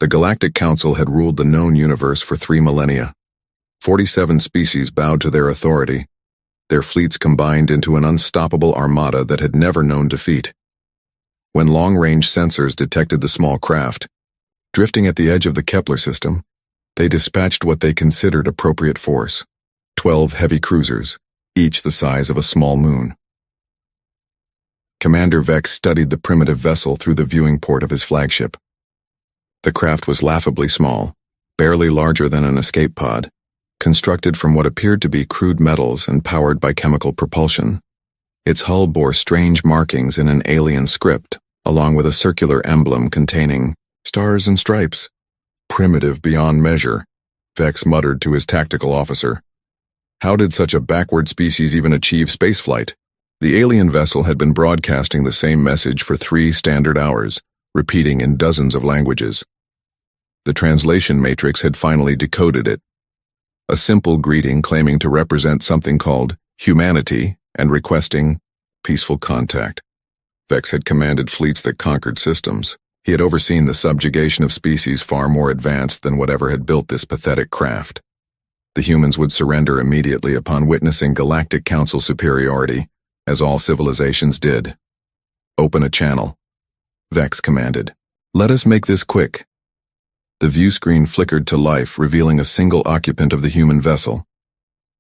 The Galactic Council had ruled the known universe for 3 millennia. 47 species bowed to their authority. Their fleets combined into an unstoppable armada that had never known defeat. When long-range sensors detected the small craft, drifting at the edge of the Kepler system, they dispatched what they considered appropriate force. 12 heavy cruisers, each the size of a small moon. Commander Vex studied the primitive vessel through the viewing port of his flagship. The craft was laughably small, barely larger than an escape pod, constructed from what appeared to be crude metals and powered by chemical propulsion. Its hull bore strange markings in an alien script, along with a circular emblem containing stars and stripes. Primitive beyond measure, Vex muttered to his tactical officer. How did such a backward species even achieve spaceflight? The alien vessel had been broadcasting the same message for 3 standard hours, repeating in dozens of languages. The translation matrix had finally decoded it. A simple greeting claiming to represent something called humanity and requesting peaceful contact. Vex had commanded fleets that conquered systems. He had overseen the subjugation of species far more advanced than whatever had built this pathetic craft. The humans would surrender immediately upon witnessing Galactic Council superiority, as all civilizations did. Open a channel, Vex commanded. Let us make this quick. The view screen flickered to life, revealing a single occupant of the human vessel.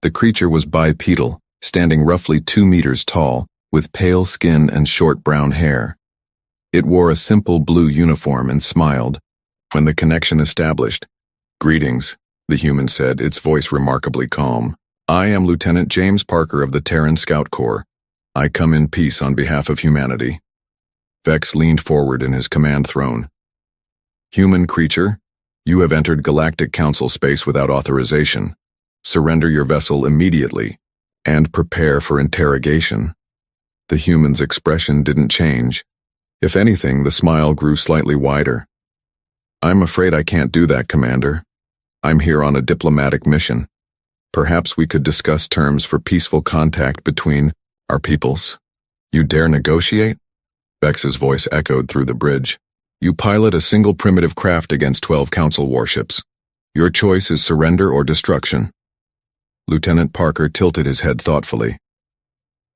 The creature was bipedal, standing roughly 2 meters tall, with pale skin and short brown hair. It wore a simple blue uniform and smiled. When the connection established, "Greetings," the human said, its voice remarkably calm. "I am Lieutenant James Parker of the Terran Scout Corps. I come in peace on behalf of humanity." Vex leaned forward in his command throne. "Human creature, you have entered Galactic Council space without authorization. Surrender your vessel immediately, and prepare for interrogation." The human's expression didn't change. If anything, the smile grew slightly wider. "I'm afraid I can't do that, Commander. I'm here on a diplomatic mission. Perhaps we could discuss terms for peaceful contact between our peoples." "You dare negotiate?" Vex's voice echoed through the bridge. "You pilot a single primitive craft against 12 Council warships. Your choice is surrender or destruction." Lieutenant Parker tilted his head thoughtfully.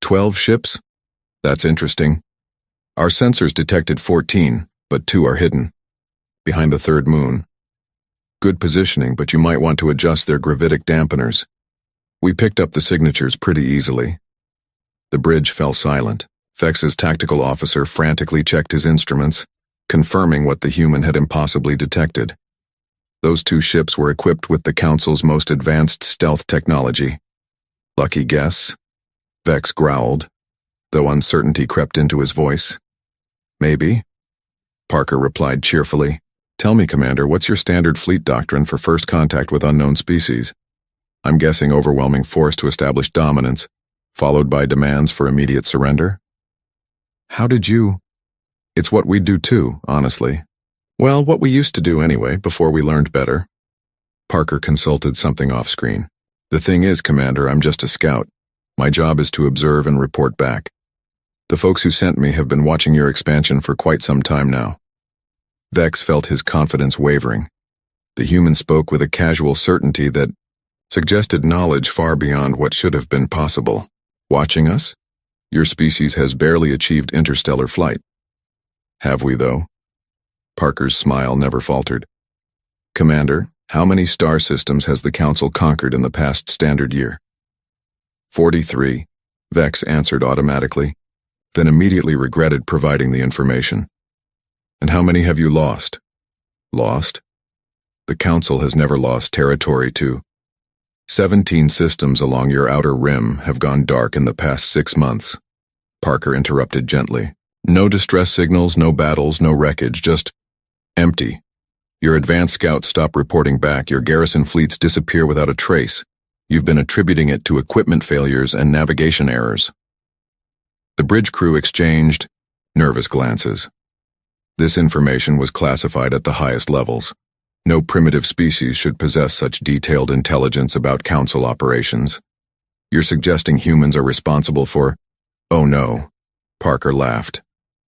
12 ships? That's interesting. Our sensors detected 14, but 2 are hidden. Behind the 3rd moon. Good positioning, but you might want to adjust their gravitic dampeners. We picked up the signatures pretty easily. The bridge fell silent. Vex's tactical officer frantically checked his instruments, confirming what the human had impossibly detected. Those 2 ships were equipped with the Council's most advanced stealth technology. "Lucky guess?" Vex growled, though uncertainty crept into his voice. "Maybe," Parker replied cheerfully. "Tell me, Commander, what's your standard fleet doctrine for first contact with unknown species?" "I'm guessing overwhelming force to establish dominance, followed by demands for immediate surrender." "How did you—" "It's what we'd do too, honestly. Well, what we used to do anyway, before we learned better." Parker consulted something off-screen. "The thing is, Commander, I'm just a scout. My job is to observe and report back. The folks who sent me have been watching your expansion for quite some time now." Vex felt his confidence wavering. The human spoke with a casual certainty that suggested knowledge far beyond what should have been possible. "Watching us? Your species has barely achieved interstellar flight." "Have we, though?" Parker's smile never faltered. "Commander, how many star systems has the Council conquered in the past standard year?" 43, Vex answered automatically, then immediately regretted providing the information. "And how many have you lost?" "Lost? The Council has never lost territory to 17 systems along your outer rim have gone dark in the past 6 months. Parker interrupted gently. "No distress signals, no battles, no wreckage, just empty. Your advanced scouts stop reporting back, your garrison fleets disappear without a trace. You've been attributing it to equipment failures and navigation errors." The bridge crew exchanged nervous glances. This information was classified at the highest levels. No primitive species should possess such detailed intelligence about Council operations. "You're suggesting humans are responsible for—" "Oh no," Parker laughed,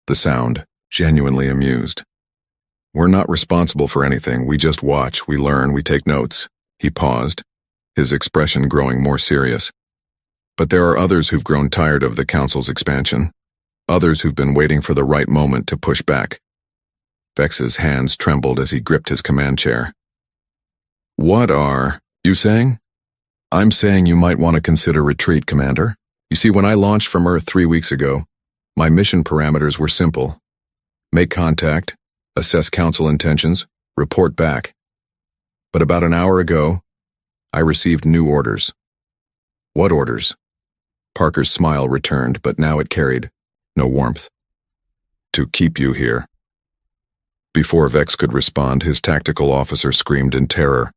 the sound genuinely amused. We're not responsible for anything. We just watch, we learn, we take notes. He paused, his expression growing more serious. But there are others who've grown tired of the Council's expansion. Others who've been waiting for the right moment to push back. Vex's hands trembled as he gripped his command chair. What are you saying? I'm saying you might want to consider retreat, Commander. You see, when I launched from Earth 3 weeks ago, my mission parameters were simple. Make contact, assess Council intentions, report back. But about an hour ago, I received new orders. What orders? Parker's smile returned, but now it carried no warmth. To keep you here. Before Vex could respond, his tactical officer screamed in terror.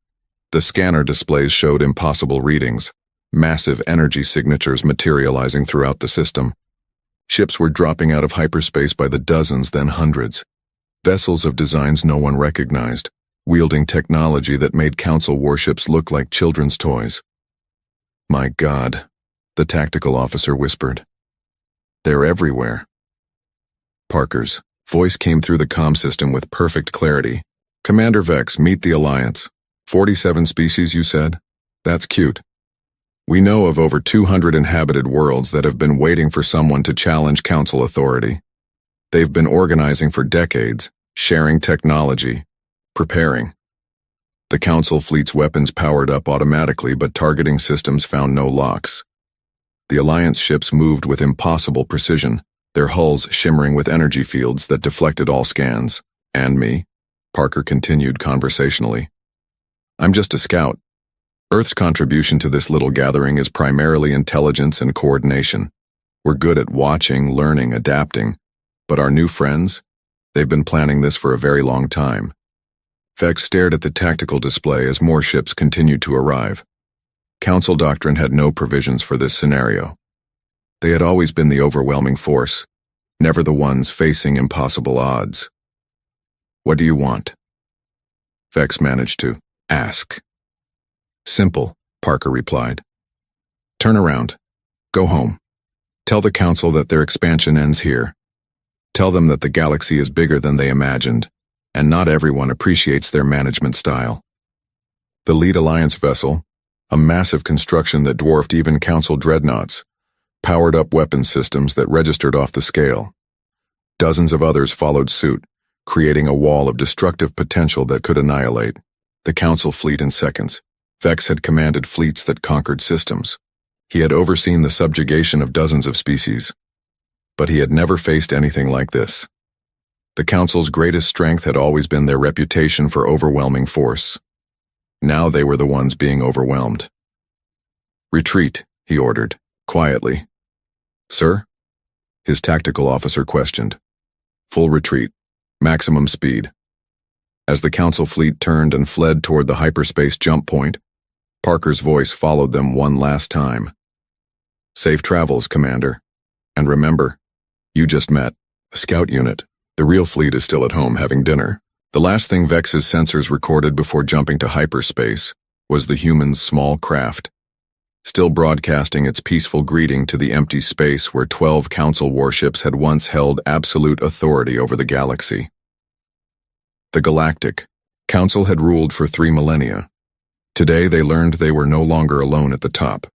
The scanner displays showed impossible readings, massive energy signatures materializing throughout the system. Ships were dropping out of hyperspace by the dozens, then hundreds. Vessels of designs no one recognized, wielding technology that made Council warships look like children's toys. My God, the tactical officer whispered. They're everywhere. Parker's voice came through the comm system with perfect clarity. Commander Vex, meet the Alliance. 47 species, you said? That's cute. We know of over 200 inhabited worlds that have been waiting for someone to challenge Council authority. They've been organizing for decades, sharing technology, preparing. The Council fleet's weapons powered up automatically, but targeting systems found no locks. The Alliance ships moved with impossible precision, their hulls shimmering with energy fields that deflected all scans. And me? Parker continued conversationally. I'm just a scout. Earth's contribution to this little gathering is primarily intelligence and coordination. We're good at watching, learning, adapting. But our new friends? They've been planning this for a very long time. Vex stared at the tactical display as more ships continued to arrive. Council doctrine had no provisions for this scenario. They had always been the overwhelming force, never the ones facing impossible odds. What do you want? Vex managed to ask. Simple, Parker replied. Turn around. Go home. Tell the Council that their expansion ends here. Tell them that the galaxy is bigger than they imagined, and not everyone appreciates their management style. The lead Alliance vessel, a massive construction that dwarfed even Council dreadnoughts, powered up weapons systems that registered off the scale. Dozens of others followed suit, creating a wall of destructive potential that could annihilate the Council fleet in seconds. Vex had commanded fleets that conquered systems. He had overseen the subjugation of dozens of species. But he had never faced anything like this. The Council's greatest strength had always been their reputation for overwhelming force. Now they were the ones being overwhelmed. Retreat, he ordered, quietly. Sir? His tactical officer questioned. Full retreat. Maximum speed. As the Council fleet turned and fled toward the hyperspace jump point, Parker's voice followed them one last time. Safe travels, Commander. And remember, you just met a scout unit. The real fleet is still at home having dinner. The last thing Vex's sensors recorded before jumping to hyperspace was the human's small craft, still broadcasting its peaceful greeting to the empty space where 12 Council warships had once held absolute authority over the galaxy. The Galactic Council had ruled for 3 millennia. Today they learned they were no longer alone at the top.